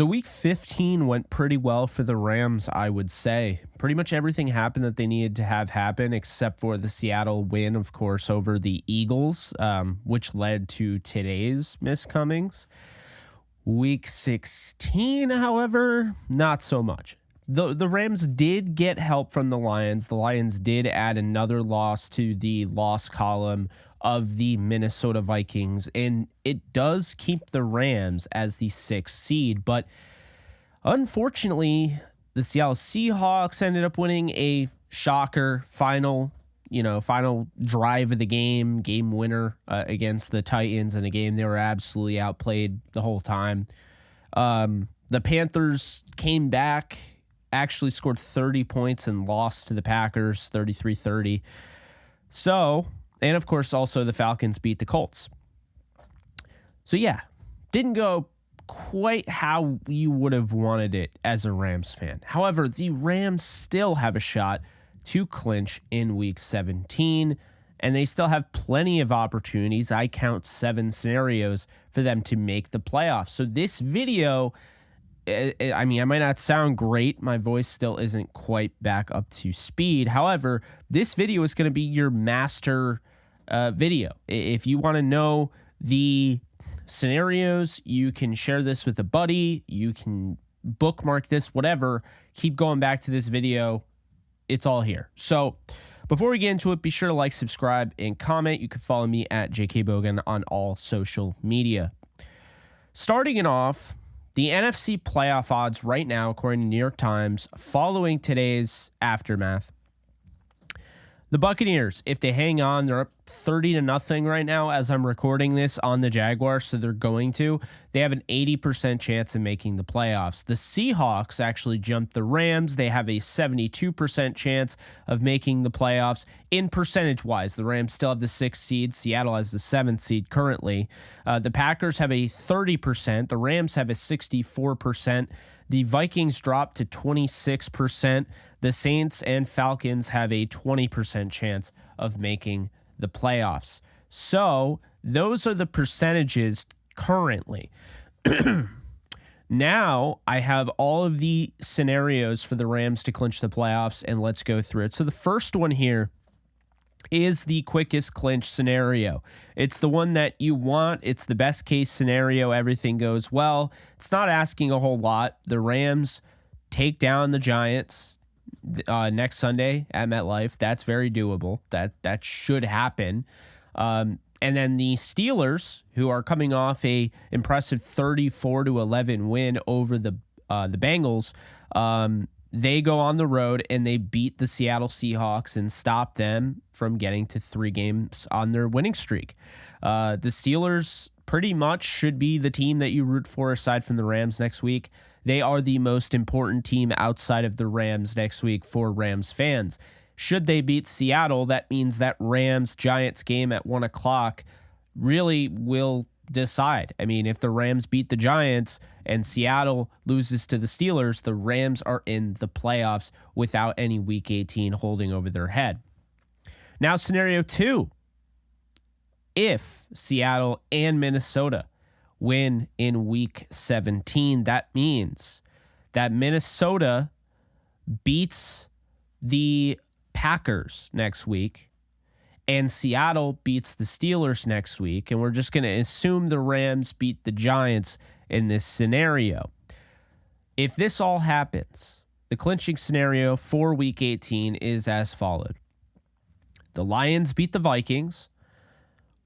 The week 15 went pretty well for the Rams, I would say. Pretty much everything happened that they needed to have happen, except for the Seattle win, of course, over the Eagles, which led to today's miscomings. Week 16, however, not so much. The Rams did get help from the Lions. The Lions did add another loss to the loss column of the Minnesota Vikings, and it does keep the Rams as the 6th seed. But unfortunately, the Seattle Seahawks ended up winning a shocker final drive of the game winner against the Titans in a game they were absolutely outplayed the whole time. The Panthers came back, actually scored 30 points and lost to the Packers 33-30. And of course, also the Falcons beat the Colts. So yeah, didn't go quite how you would have wanted it as a Rams fan. However, the Rams still have a shot to clinch in week 17, and they still have plenty of opportunities. I count 7 scenarios for them to make the playoffs. So this video, I might not sound great. My voice still isn't quite back up to speed. However, this video is going to be your master video. If you want to know the scenarios, you can share this with a buddy. You can bookmark this, whatever. Keep going back to this video. It's all here. So before we get into it, be sure to like, subscribe, and comment. You can follow me at jkbogan on all social media. Starting it off, the NFC playoff odds right now, according to New York Times, following today's aftermath. The Buccaneers, if they hang on, they're up 30-0 right now as I'm recording this on the Jaguars, so they're going to. They have an 80% chance of making the playoffs. The Seahawks actually jumped the Rams. They have a 72% chance of making the playoffs. In percentage-wise, the Rams still have the 6th seed. Seattle has the 7th seed currently. The Packers have a 30%. The Rams have a 64%. The Vikings dropped to 26%. The Saints and Falcons have a 20% chance of making the playoffs. So those are the percentages currently. Now I have all of the scenarios for the Rams to clinch the playoffs, and let's go through it. So the first one here is the quickest clinch scenario. It's the one that you want. It's the best case scenario. Everything goes well. It's not asking a whole lot. The Rams take down the Giants next Sunday at MetLife. That's very doable. That should happen. And then the Steelers, who are coming off a impressive 34-11 win over the Bengals, they go on the road and they beat the Seattle Seahawks and stop them from getting to 3 games on their winning streak. The Steelers pretty much should be the team that you root for aside from the Rams next week. They are the most important team outside of the Rams next week for Rams fans. Should they beat Seattle, that means that Rams-Giants game at 1 o'clock really will decide. I mean, if the Rams beat the Giants and Seattle loses to the Steelers, the Rams are in the playoffs without any Week 18 holding over their head. Now, scenario 2. If Seattle and Minnesota win in Week 17, that means that Minnesota beats the Packers next week and Seattle beats the Steelers next week, and we're just going to assume the Rams beat the Giants in this scenario. If this all happens, the clinching scenario for Week 18 is as followed. The Lions beat the Vikings,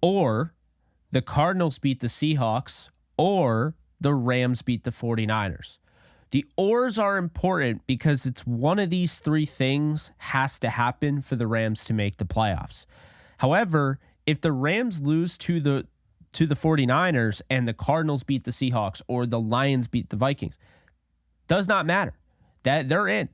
or the Cardinals beat the Seahawks, or the Rams beat the 49ers. The ors are important because it's one of these 3 things has to happen for the Rams to make the playoffs. However, if the Rams lose to the 49ers and the Cardinals beat the Seahawks or the Lions beat the Vikings, does not matter. That they're in.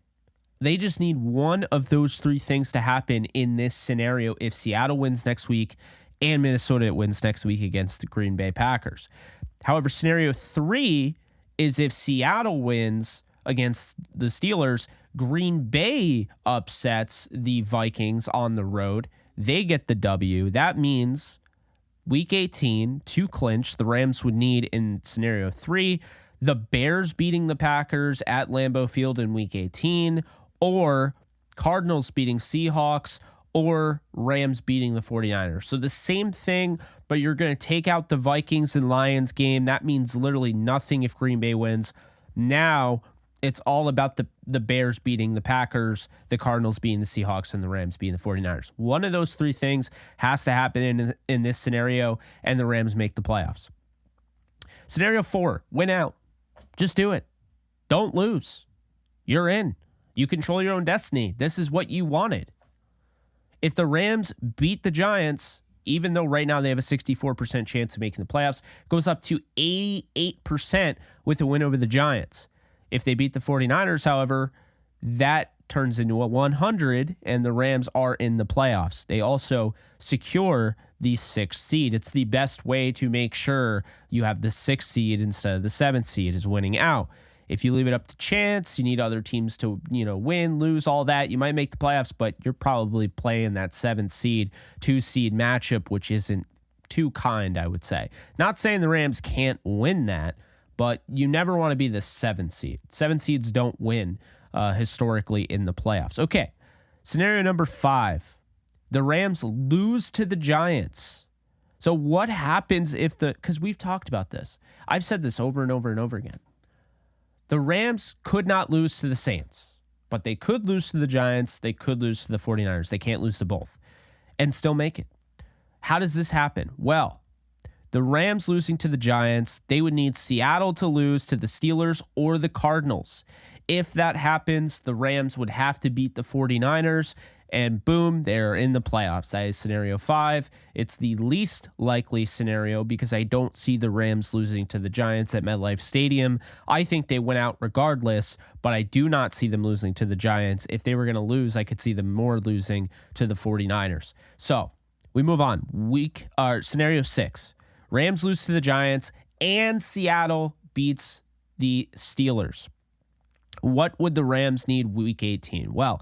They just need one of those 3 things to happen in this scenario if Seattle wins next week and Minnesota wins next week against the Green Bay Packers. However, scenario 3 is if Seattle wins against the Steelers, Green Bay upsets the Vikings on the road. They get the W. That means Week 18 to clinch, the Rams would need in scenario 3 the Bears beating the Packers at Lambeau Field in Week 18, or Cardinals beating Seahawks, or Rams beating the 49ers. So the same thing, but you're going to take out the Vikings and Lions game. That means literally nothing if Green Bay wins. Now it's all about the Bears beating the Packers, the Cardinals beating the Seahawks, and the Rams beating the 49ers. One of those three things has to happen in this scenario, and the Rams make the playoffs. Scenario 4, win out. Just do it. Don't lose. You're in. You control your own destiny. This is what you wanted. If the Rams beat the Giants, even though right now they have a 64% chance of making the playoffs, goes up to 88% with a win over the Giants. If they beat the 49ers, however, that turns into a 100, and the Rams are in the playoffs. They also secure the 6th seed. It's the best way to make sure you have the 6th seed instead of the 7th seed is winning out. If you leave it up to chance, you need other teams to, win, lose, all that. You might make the playoffs, but you're probably playing that 7th seed, 2 seed matchup, which isn't too kind, I would say. Not saying the Rams can't win that, but you never want to be the 7th seed. 7 seeds don't win historically in the playoffs. Okay, scenario number 5. The Rams lose to the Giants. So what happens if because we've talked about this. I've said this over and over and over again. The Rams could not lose to the Saints, but they could lose to the Giants. They could lose to the 49ers. They can't lose to both and still make it. How does this happen? Well, the Rams losing to the Giants, they would need Seattle to lose to the Steelers or the Cardinals. If that happens, the Rams would have to beat the 49ers, and boom, they're in the playoffs. That is scenario 5. It's the least likely scenario because I don't see the Rams losing to the Giants at MetLife Stadium. I think they went out regardless, but I do not see them losing to the Giants. If they were going to lose, I could see them more losing to the 49ers. So we move on. Scenario 6. Rams lose to the Giants and Seattle beats the Steelers. What would the Rams need Week 18? Well,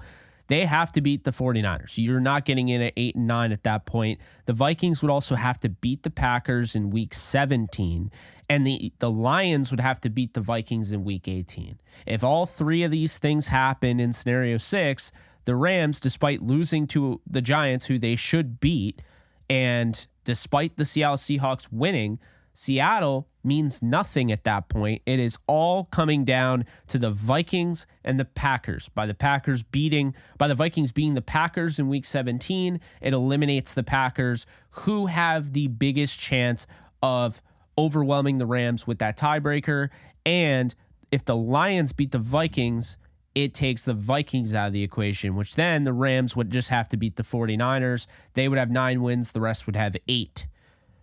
they have to beat the 49ers. You're not getting in at 8-9 at that point. The Vikings would also have to beat the Packers in Week 17, and the Lions would have to beat the Vikings in Week 18. If all three of these things happen in scenario 6, the Rams, despite losing to the Giants, who they should beat, and despite the Seattle Seahawks winning, Seattle means nothing at that point. It is all coming down to the Vikings and the Packers. By the Vikings beating the Packers in Week 17, it eliminates the Packers, who have the biggest chance of overwhelming the Rams with that tiebreaker. And if the Lions beat the Vikings, it takes the Vikings out of the equation, which then the Rams would just have to beat the 49ers. They would have 9 wins. The rest would have 8.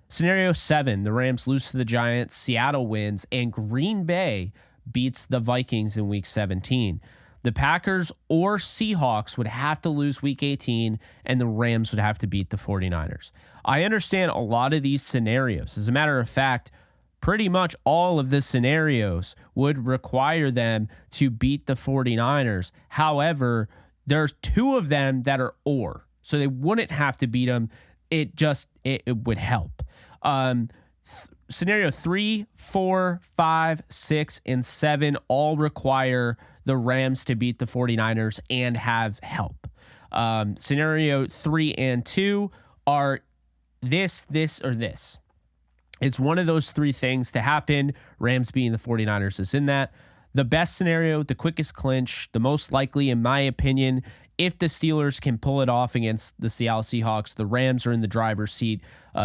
Scenario 7, the Rams lose to the Giants, Seattle wins, and Green Bay beats the Vikings in Week 17. The Packers or Seahawks would have to lose Week 18, and the Rams would have to beat the 49ers. I understand a lot of these scenarios. As a matter of fact, pretty much all of the scenarios would require them to beat the 49ers. However, there's 2 of them that are or, so they wouldn't have to beat them. It would help. Scenario 3, 4, 5, 6, and 7 all require the Rams to beat the 49ers and have help. Scenario 3 and 2 are this, or this. It's one of those 3 things to happen. Rams beating the 49ers is in that. The best scenario, the quickest clinch, the most likely, in my opinion, if the Steelers can pull it off against the Seattle Seahawks, the Rams are in the driver's seat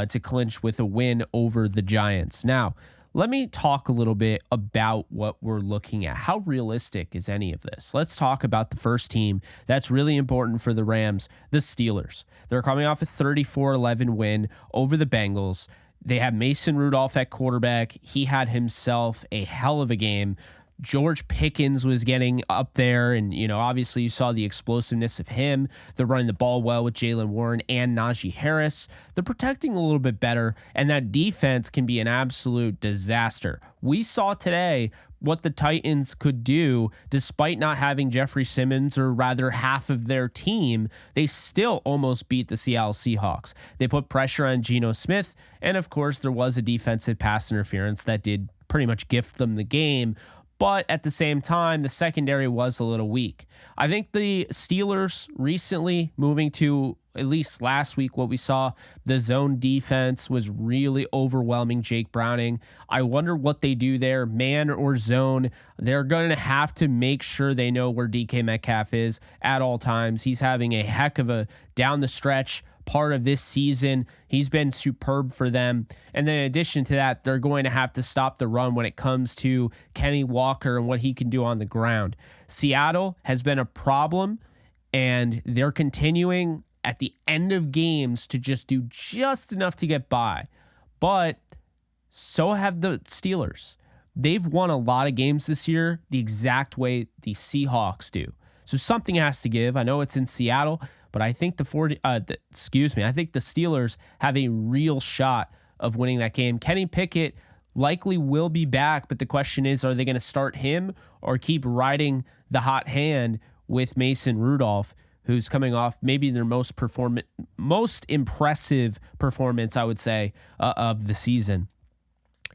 to clinch with a win over the Giants. Now, let me talk a little bit about what we're looking at. How realistic is any of this? Let's talk about the first team that's really important for the Rams, the Steelers. They're coming off a 34-11 win over the Bengals. They have Mason Rudolph at quarterback. He had himself a hell of a game. George Pickens was getting up there, and, obviously you saw the explosiveness of him. They're running the ball well with Jaylen Warren and Najee Harris. They're protecting a little bit better, and that defense can be an absolute disaster. We saw today what the Titans could do despite not having Jeffrey Simmons, or rather half of their team. They still almost beat the Seattle Seahawks. They put pressure on Geno Smith, and of course there was a defensive pass interference that did pretty much gift them the game. But at the same time, the secondary was a little weak. I think the Steelers recently moving to, at least last week, what we saw, the zone defense was really overwhelming Jake Browning. I wonder what they do there, man or zone. They're going to have to make sure they know where DK Metcalf is at all times. He's having a heck of a down the stretch part of this season. He's been superb for them. And then in addition to that, they're going to have to stop the run when it comes to Kenny Walker and what he can do on the ground. Seattle has been a problem, and they're continuing at the end of games to just do just enough to get by. But so have the Steelers. They've won a lot of games this year the exact way the Seahawks do. So something has to give. I know it's in Seattle, but I think I think the Steelers have a real shot of winning that game. Kenny Pickett likely will be back, but the question is, are they going to start him or keep riding the hot hand with Mason Rudolph, who's coming off maybe their most impressive performance, I would say, of the season.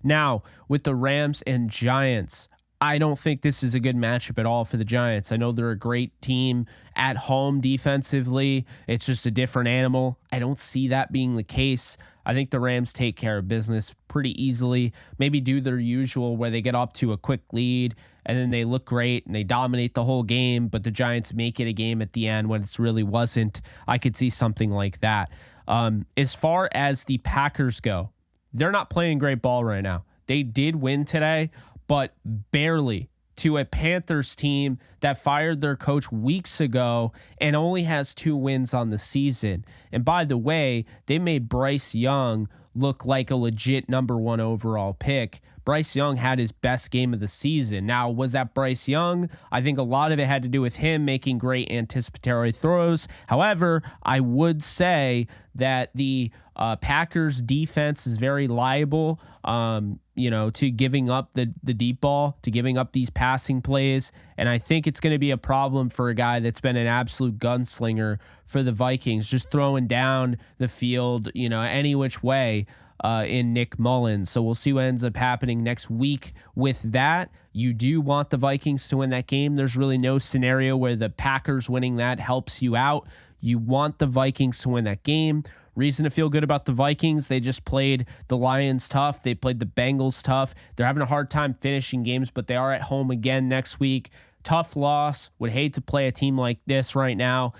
Now, with the Rams and Giants, I don't think this is a good matchup at all for the Giants. I know they're a great team at home defensively. It's just a different animal. I don't see that being the case. I think the Rams take care of business pretty easily, maybe do their usual where they get up to a quick lead and then they look great and they dominate the whole game, but the Giants make it a game at the end when it really wasn't. I could see something like that. As far as the Packers go, they're not playing great ball right now. They did win today, but barely, to a Panthers team that fired their coach weeks ago and only has 2 wins on the season. And by the way, they made Bryce Young look like a legit number 1 overall pick. Bryce Young had his best game of the season. Now, was that Bryce Young? I think a lot of it had to do with him making great anticipatory throws. However, I would say that the Packers defense is very liable, to giving up the deep ball, to giving up these passing plays. And I think it's going to be a problem for a guy that's been an absolute gunslinger for the Vikings, just throwing down the field, any which way in Nick Mullins. So we'll see what ends up happening next week with that. You do want the Vikings to win that game. There's really no scenario where the Packers winning that helps you out. You want the Vikings to win that game. Reason to feel good about the Vikings. They just played the Lions tough. They played the Bengals tough. They're having a hard time finishing games, but they are at home again next week. Tough loss. Would hate to play a team like this right now.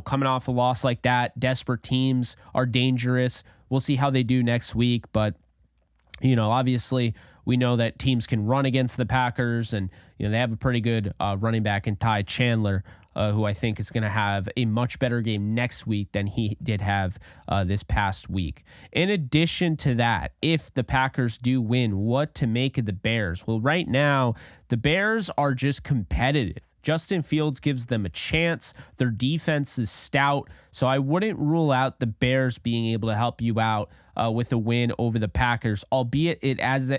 Coming off a loss like that, desperate teams are dangerous. We'll see how they do next week, but obviously we know that teams can run against the Packers, and they have a pretty good running back in Ty Chandler, who I think is going to have a much better game next week than he did have this past week. In addition to that, if the Packers do win, what to make of the Bears? Well, right now, the Bears are just competitive. Justin Fields gives them a chance. Their defense is stout, so I wouldn't rule out the Bears being able to help you out with a win over the Packers, albeit it is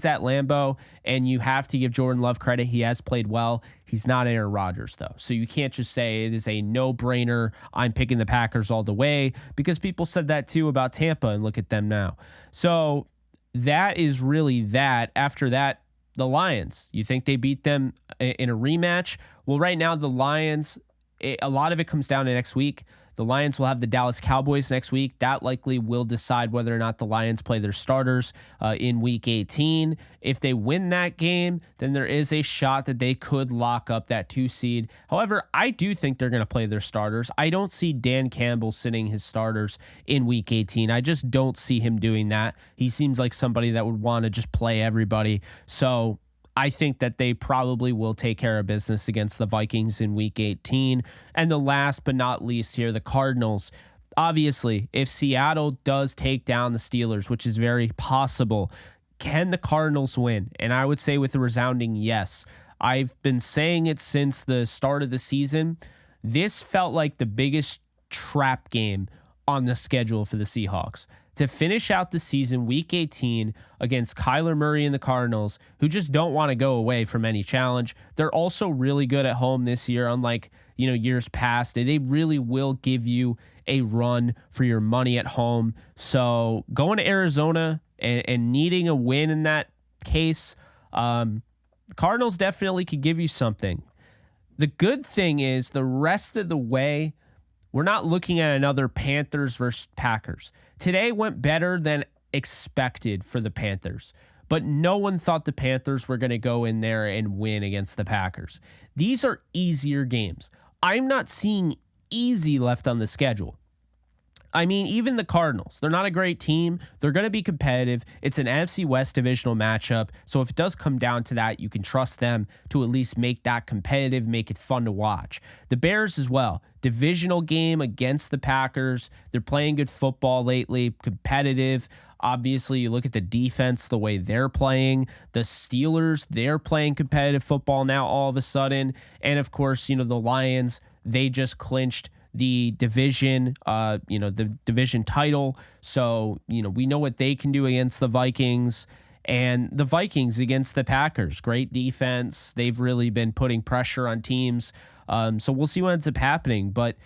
at Lambeau, and you have to give Jordan Love credit. He has played well. He's not Aaron Rodgers, though, so you can't just say it is a no-brainer, I'm picking the Packers all the way, because people said that too about Tampa, and look at them now. So that is really that. After that, the Lions, you think they beat them in a rematch? Well, right now, the Lions, a lot of it comes down to next week. The Lions will have the Dallas Cowboys next week. That likely will decide whether or not the Lions play their starters in Week 18. If they win that game, then there is a shot that they could lock up that 2 seed. However, I do think they're going to play their starters. I don't see Dan Campbell sitting his starters in Week 18. I just don't see him doing that. He seems like somebody that would want to just play everybody. So I think that they probably will take care of business against the Vikings in Week 18. And the last but not least here, the Cardinals. Obviously, if Seattle does take down the Steelers, which is very possible, can the Cardinals win? And I would say with a resounding yes. I've been saying it since the start of the season. This felt like the biggest trap game on the schedule for the Seahawks. To finish out the season, Week 18, against Kyler Murray and the Cardinals, who just don't want to go away from any challenge. They're also really good at home this year, unlike years past. They really will give you a run for your money at home. So going to Arizona and needing a win in that case. Cardinals definitely could give you something. The good thing is the rest of the way, we're not looking at another Panthers versus Packers. Today went better than expected for the Panthers, but no one thought the Panthers were going to go in there and win against the Packers. These are easier games. I'm not seeing easy left on the schedule. I mean, even the Cardinals, they're not a great team. They're going to be competitive. It's an NFC West divisional matchup. So if it does come down to that, you can trust them to at least make that competitive, make it fun to watch. The Bears as well. Divisional game against the Packers. They're playing good football lately, competitive. Obviously, you look at the defense, the way they're playing. The Steelers, they're playing competitive football now all of a sudden. And of course, the Lions, they just clinched the division, the division title. So, we know what they can do against the Vikings, and the Vikings against the Packers. Great defense. They've really been putting pressure on teams. So we'll see what ends up happening. But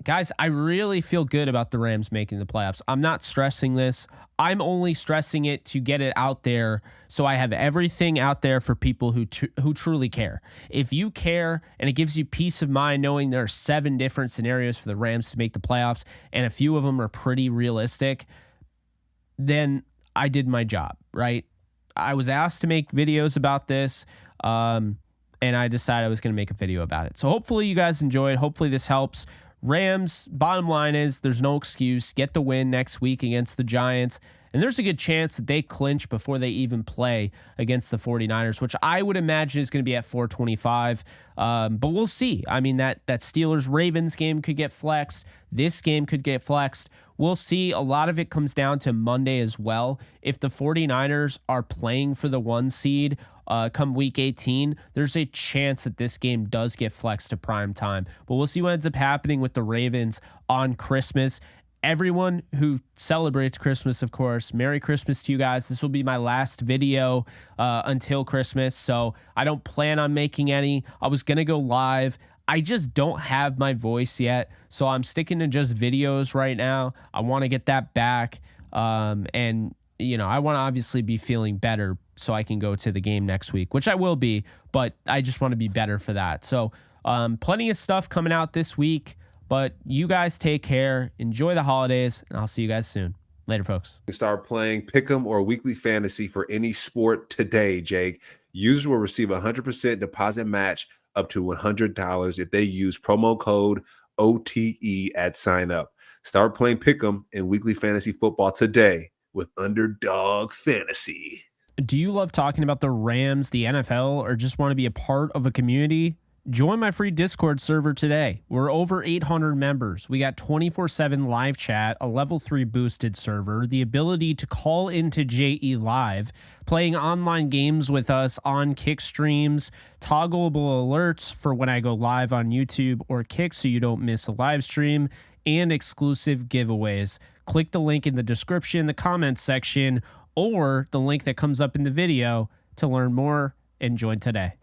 guys, I really feel good about the Rams making the playoffs. I'm not stressing this. I'm only stressing it to get it out there so I have everything out there for people who truly care. If you care and it gives you peace of mind knowing there are 7 different scenarios for the Rams to make the playoffs and a few of them are pretty realistic, then I did my job, right? I was asked to make videos about this, and I decided I was going to make a video about it. So hopefully you guys enjoyed. Hopefully this helps. Rams, bottom line is there's no excuse. Get the win next week against the Giants. And there's a good chance that they clinch before they even play against the 49ers, which I would imagine is going to be at 425. But we'll see. I mean, that Steelers-Ravens game could get flexed. This game could get flexed. We'll see. A lot of it comes down to Monday as well. If the 49ers are playing for the 1 seed come week 18, there's a chance that this game does get flexed to prime time. But we'll see what ends up happening with the Ravens on Christmas. Everyone who celebrates Christmas, of course, Merry Christmas to you guys. This will be my last video until Christmas, so I don't plan on making any. I was going to go live. I just don't have my voice yet, so I'm sticking to just videos right now. I want to get that back, and I want to obviously be feeling better so I can go to the game next week, which I will be, but I just want to be better for that. So plenty of stuff coming out this week. But you guys take care, enjoy the holidays, and I'll see you guys soon. Later, folks. Start playing Pick'em or Weekly Fantasy for any sport today, Jake. Users will receive a 100% deposit match up to $100 if they use promo code OTE at sign up. Start playing Pick'em and Weekly Fantasy Football today with Underdog Fantasy. Do you love talking about the Rams, the NFL, or just want to be a part of a community? Join my free Discord server today. We're over 800 members. We got 24/7 live chat, a level 3 boosted server, the ability to call into JE Live, playing online games with us on Kick streams, toggleable alerts for when I go live on YouTube or Kick so you don't miss a live stream, and exclusive giveaways. Click the link in the description, the comments section, or the link that comes up in the video to learn more and join today.